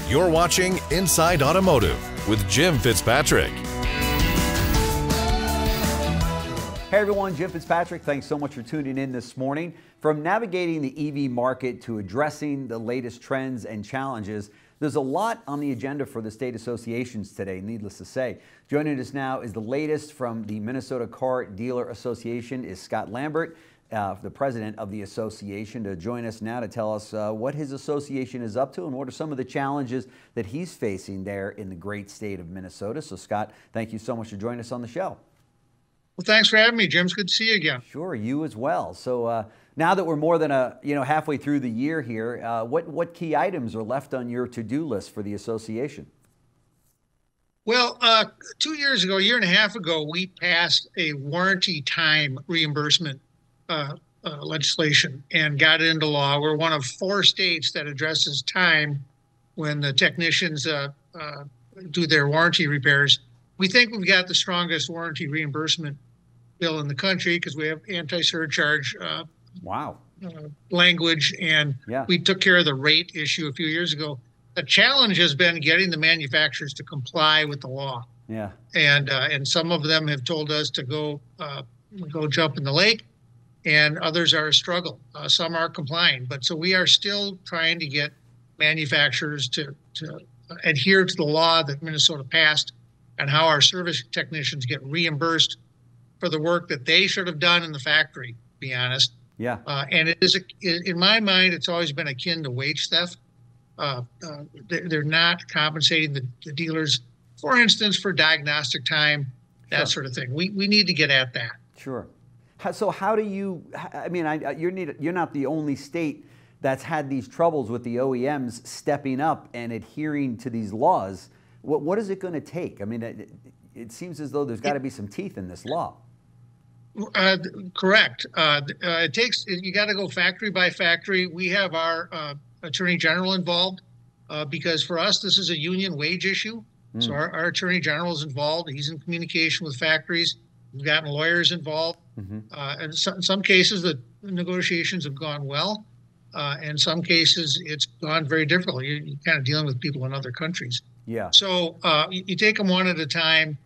You're watching Inside Automotive with Jim Fitzpatrick. Hey everyone, Jim Fitzpatrick. Thanks so much for tuning in this morning. From navigating the EV market to addressing the latest trends and challenges, there's a lot on the agenda for the state associations today, needless to say. Joining us now is the latest from the Minnesota Car Dealer Association is Scott Lambert, the president of the association, to join us now to tell us what his association is up to and what are some of the challenges that he's facing there in the great state of Minnesota. So Scott, thank you so much for joining us on the show. Well, thanks for having me, Jim. It's good to see you again. Sure, you as well. So now that we're more than halfway through the year here, what key items are left on your to-do list for the association? Well, 2 years ago, a year and a half ago, we passed a warranty time reimbursement legislation and got it into law. We're one of 4 states that addresses time when the technicians do their warranty repairs. We think we've got the strongest warranty reimbursement bill in the country because we have anti-surcharge language, and we took care of the rate issue a few years ago. The challenge has been getting the manufacturers to comply with the law. Yeah, and some of them have told us to go jump in the lake, and others are a struggle. Some are complying, but so we are still trying to get manufacturers to adhere to the law that Minnesota passed, and how our service technicians get reimbursed for the work that they should have done in the factory, to be honest. Yeah. And it is, in my mind, it's always been akin to wage theft. They're not compensating the dealers, for instance, for diagnostic time, that sort of thing. We need to get at that. Sure. So how do you, I mean, you're not the only state that's had these troubles with the OEMs stepping up and adhering to these laws. What is it going to take? I mean, it seems as though there's got to be some teeth in this law. Correct. It takes, you got to go factory by factory. We have our Attorney General involved because for us, this is a union wage issue. So our Attorney General is involved. He's in communication with factories. We've gotten lawyers involved. And in some cases, the negotiations have gone well. In some cases, it's gone very differently. You're kind of dealing with people in other countries. Yeah. So you take them one at a time,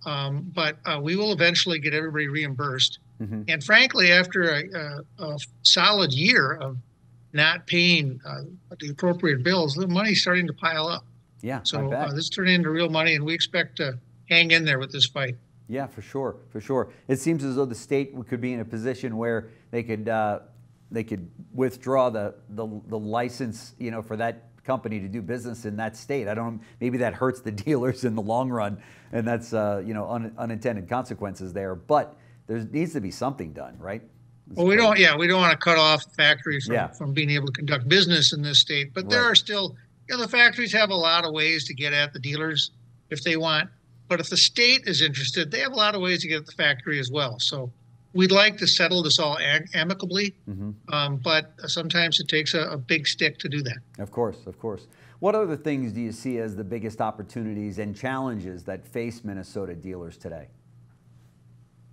but we will eventually get everybody reimbursed. And frankly, after a solid year of not paying the appropriate bills, the money's starting to pile up. Yeah. So this turned into real money, and we expect to hang in there with this fight. Yeah, for sure, for sure. It seems as though the state could be in a position where they could withdraw the license, for that company to do business in that state. I don't. Maybe that hurts the dealers in the long run, and that's unintended consequences there. But there needs to be something done, right? Well, we don't want to cut off factories from being able to conduct business in this state. But there are still, the factories have a lot of ways to get at the dealers if they want. But if the state is interested, they have a lot of ways to get at the factory as well. So we'd like to settle this all amicably, but sometimes it takes a big stick to do that. Of course, of course. What other things do you see as the biggest opportunities and challenges that face Minnesota dealers today?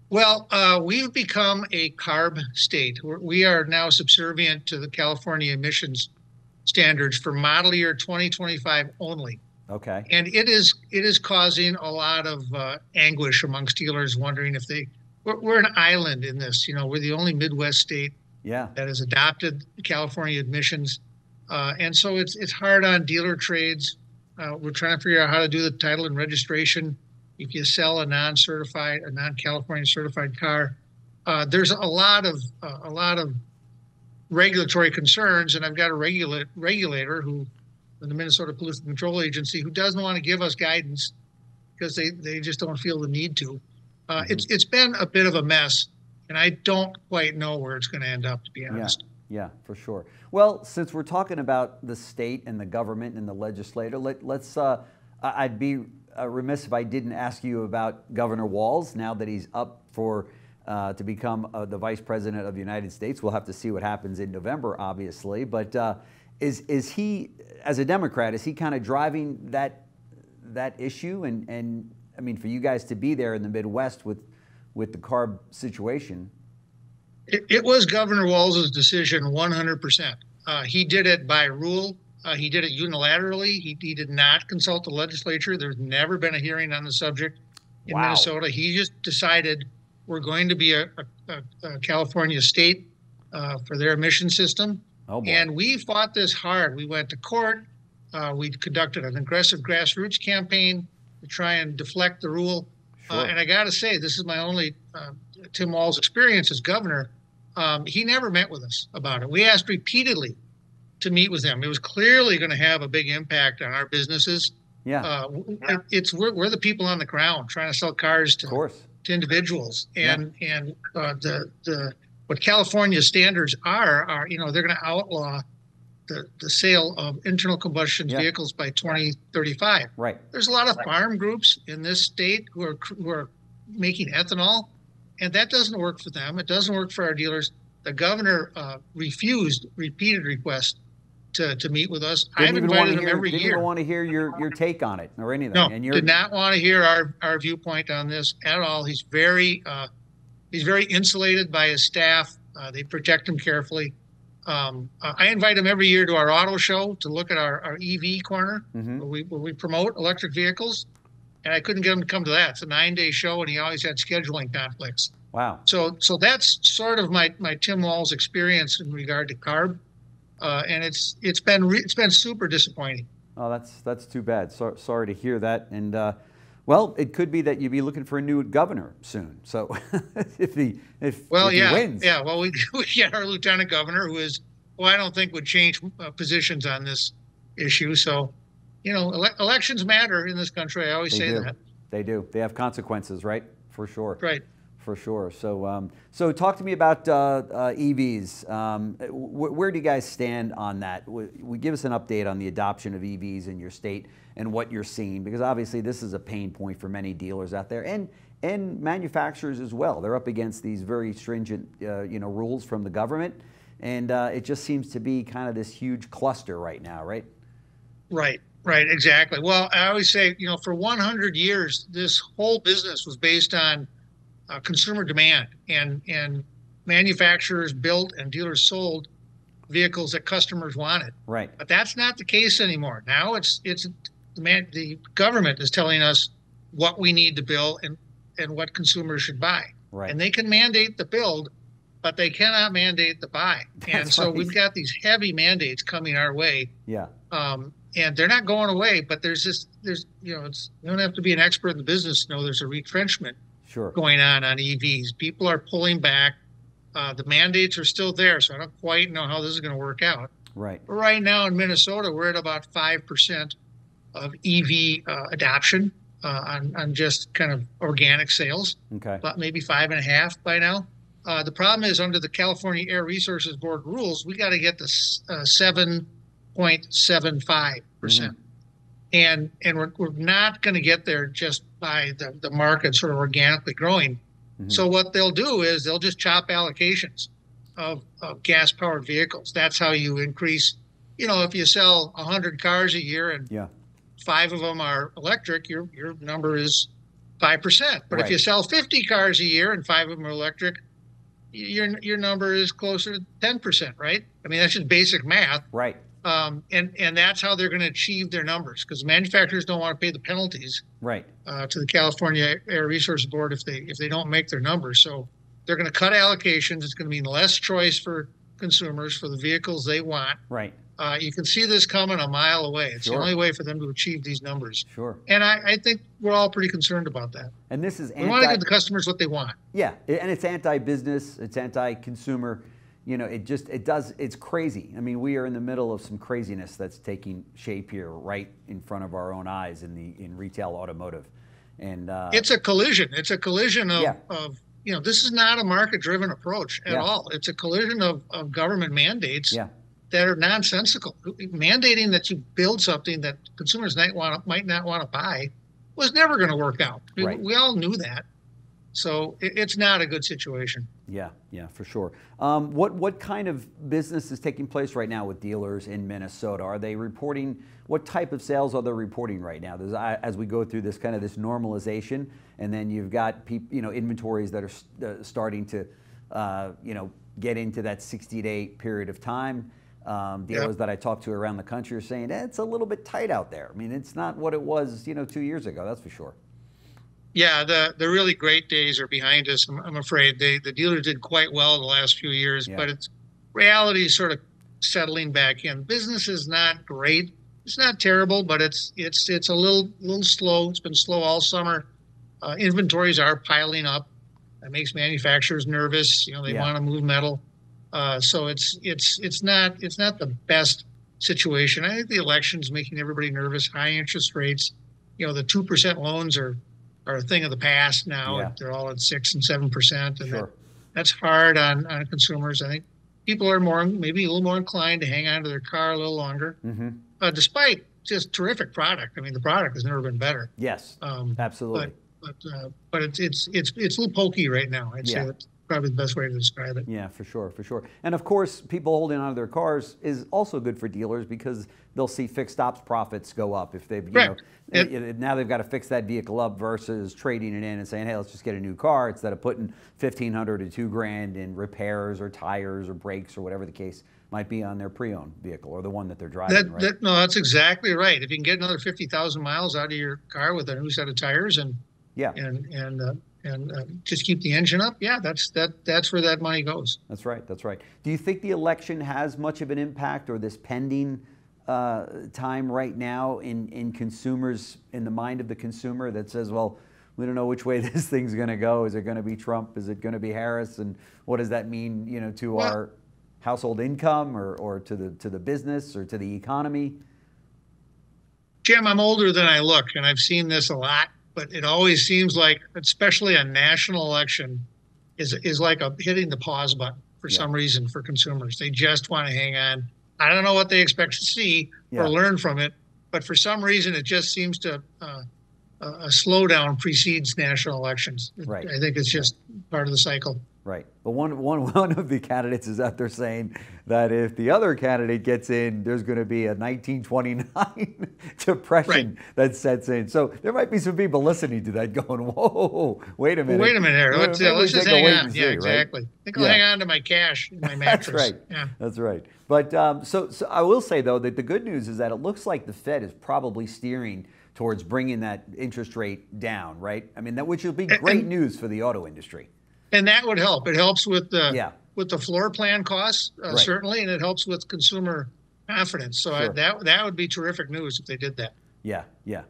Well, we've become a CARB state. We are now subservient to the California emissions standards for model year 2025 only. Okay. And it is causing a lot of anguish amongst dealers, wondering if we're an island in this. We're the only Midwest state that has adopted California admissions. And so it's hard on dealer trades. We're trying to figure out how to do the title and registration. If you sell a non-California certified car, there's a lot of regulatory concerns. And I've got a regulator who, the Minnesota Pollution Control Agency, who doesn't want to give us guidance because they just don't feel the need to. It's been a bit of a mess, and I don't quite know where it's going to end up, to be honest. Yeah, for sure. Well, since we're talking about the state and the government and the legislator, let's. I'd be remiss if I didn't ask you about Governor Walz now that he's up for to become the Vice President of the United States. We'll have to see what happens in November, obviously. But is he, as a Democrat, is he kind of driving that issue? And I mean, for you guys to be there in the Midwest with the CARB situation. It was Governor Walz's decision 100%. He did it by rule. He did it unilaterally. He did not consult the legislature. There's never been a hearing on the subject in Minnesota. He just decided we're going to be a California state for their emission system. Oh, boy. And we fought this hard. We went to court. We conducted an aggressive grassroots campaign to try and deflect the rule. Sure. And I got to say, this is my only Tim Walz experience as governor. He never met with us about it. We asked repeatedly to meet with him. It was clearly going to have a big impact on our businesses. Yeah. We're the people on the ground trying to sell cars to individuals, and what California standards are they're going to outlaw the sale of internal combustion vehicles by 2035. Right. There's a lot of farm groups in this state who are making ethanol, and that doesn't work for them. It doesn't work for our dealers. The governor refused repeated requests to meet with us. I've invited him every year. Didn't even want to hear your take on it or anything. No, did not want to hear our viewpoint on this at all. He's very insulated by his staff. They protect him carefully. I invite him every year to our auto show to look at our EV corner, where we promote electric vehicles. And I couldn't get him to come to that. It's a 9-day show, and he always had scheduling conflicts. Wow. So that's sort of my Tim Walz experience in regard to CARB. And it's been super disappointing. Oh, that's too bad. Sorry to hear that. And well, it could be that you'd be looking for a new governor soon. So if he wins, Well, we get our lieutenant governor, who I don't think would change positions on this issue. So, elections matter in this country. I always say that. They do. They have consequences, right? For sure. Right. For sure. So talk to me about EVs. Where do you guys stand on that? Give us an update on the adoption of EVs in your state and what you're seeing, because obviously this is a pain point for many dealers out there and manufacturers as well. They're up against these very stringent rules from the government, and it just seems to be kind of this huge cluster right now, right? Right, exactly. Well, I always say, for 100 years, this whole business was based on consumer demand, and manufacturers built and dealers sold vehicles that customers wanted. Right. But that's not the case anymore. Now the government is telling us what we need to build and what consumers should buy. Right. And they can mandate the build, but they cannot mandate the buy. And so we've got these heavy mandates coming our way. Yeah. And they're not going away, but you don't have to be an expert in the business to know there's a retrenchment going on EVs. People are pulling back. The mandates are still there, so I don't quite know how this is going to work out. Right. But right now in Minnesota, we're at about 5% of EV adoption on just kind of organic sales. Okay. But maybe 5.5 by now. The problem is, under the California Air Resources Board rules, we got to get to 7.75%. And we're not going to get there just by the market sort of organically growing. So what they'll do is they'll just chop allocations of gas-powered vehicles. That's how you increase. If you sell 100 cars a year and 5 of them are electric, your number is 5%. But if you sell 50 cars a year and 5 of them are electric, your number is closer to 10%, right? I mean, that's just basic math. Right. And that's how they're going to achieve their numbers, because manufacturers don't want to pay the penalties to the California Air Resources Board if they don't make their numbers. So they're going to cut allocations. It's going to mean less choice for consumers for the vehicles they want. Right. You can see this coming a mile away. It's the only way for them to achieve these numbers. Sure. And I think we're all pretty concerned about that. And this is we want to give the customers what they want. Yeah, and it's anti-business. It's anti-consumer. It's crazy. I mean, we are in the middle of some craziness that's taking shape here right in front of our own eyes in retail automotive. And it's a collision. It's a collision of this is not a market-driven approach at all. It's a collision of government mandates that are nonsensical. Mandating that you build something that consumers might not want to buy was never going to work out. We all knew that. So it's not a good situation. Yeah, for sure. What kind of business is taking place right now with dealers in Minnesota? Are they reporting, what type of sales are they reporting right now? As we go through this kind of this normalization, and then you've got inventories that are starting to get into that 60-day period of time. Dealers that I talk to around the country are saying it's a little bit tight out there. I mean, it's not what it was, 2 years ago. That's for sure. Yeah, the really great days are behind us. I'm afraid the dealers did quite well the last few years, but it's reality is sort of settling back in. Business is not great. It's not terrible, but it's a little slow. It's been slow all summer. Inventories are piling up. That makes manufacturers nervous. They want to move metal. So it's not the best situation. I think the election's making everybody nervous. High interest rates. The 2% loans are a thing of the past now. Yeah. They're all at 6 and 7%, and Sure. that's hard on consumers. I think people are maybe a little more inclined to hang on to their car a little longer, despite just terrific product. I mean, the product has never been better. Yes, absolutely. But it's a little pokey right now. I'd say that's probably the best way to describe it. Yeah, for sure, for sure. And of course, people holding on to their cars is also good for dealers because they'll see fixed ops profits go up if they've, now they've got to fix that vehicle up versus trading it in and saying, hey, let's just get a new car instead of putting $1,500 to $2,000 in repairs or tires or brakes or whatever the case might be on their pre-owned vehicle or the one that they're driving. No, that's exactly right. If you can get another 50,000 miles out of your car with a new set of tires and just keep the engine up, that's where that money goes. That's right. That's right. Do you think the election has much of an impact, or this pending time right now in consumers, in the mind of the consumer that says, well, we don't know which way this thing's going to go. Is it going to be Trump? Is it going to be Harris? And what does that mean, to our household income or to the business or to the economy? Jim, I'm older than I look, and I've seen this a lot. But it always seems like, especially a national election, is like hitting the pause button for some reason for consumers. They just want to hang on. I don't know what they expect to see or learn from it, but for some reason it just seems to a slowdown precedes national elections. Right. I think it's just part of the cycle. Right. But one of the candidates is out there saying that if the other candidate gets in, there's going to be a 1929 depression that sets in. So there might be some people listening to that going, whoa, wait a minute. Wait a minute here. Let's just hang on. Yeah, exactly. Right? I think I'll hang on to my cash in my mattress. That's right. Yeah. That's right. But so I will say, though, that the good news is that it looks like the Fed is probably steering towards bringing that interest rate down, right? I mean, which will be great news for the auto industry. And that would help. It helps with the floor plan costs, certainly, and it helps with consumer confidence. So that would be terrific news if they did that. Yeah,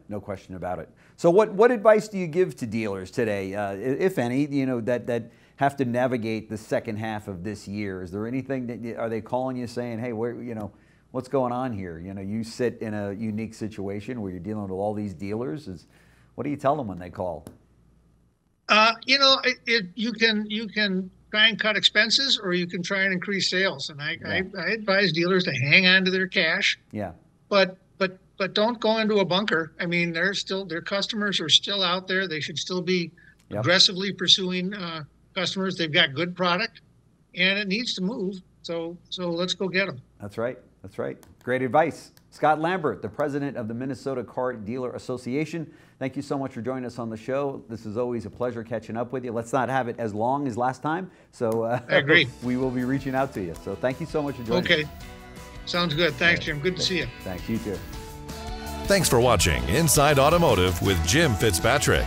no question about it. So what advice do you give to dealers today, if any, that have to navigate the second half of this year? Is there anything are they calling you saying, hey, what's going on here? You sit in a unique situation where you're dealing with all these dealers. What do you tell them when they call? You can try and cut expenses, or you can try and increase sales. And I advise dealers to hang on to their cash. Yeah. But don't go into a bunker. I mean, their customers are still out there. They should still be aggressively pursuing customers. They've got good product, and it needs to move. So let's go get them. That's right. That's right. Great advice. Scott Lambert, the president of the Minnesota Car Dealer Association. Thank you so much for joining us on the show. This is always a pleasure catching up with you. Let's not have it as long as last time. So I agree. We will be reaching out to you. So thank you so much for joining us. Okay. Sounds good. Thanks, Jim. Good to see you. Thanks. You too. Thanks for watching Inside Automotive with Jim Fitzpatrick.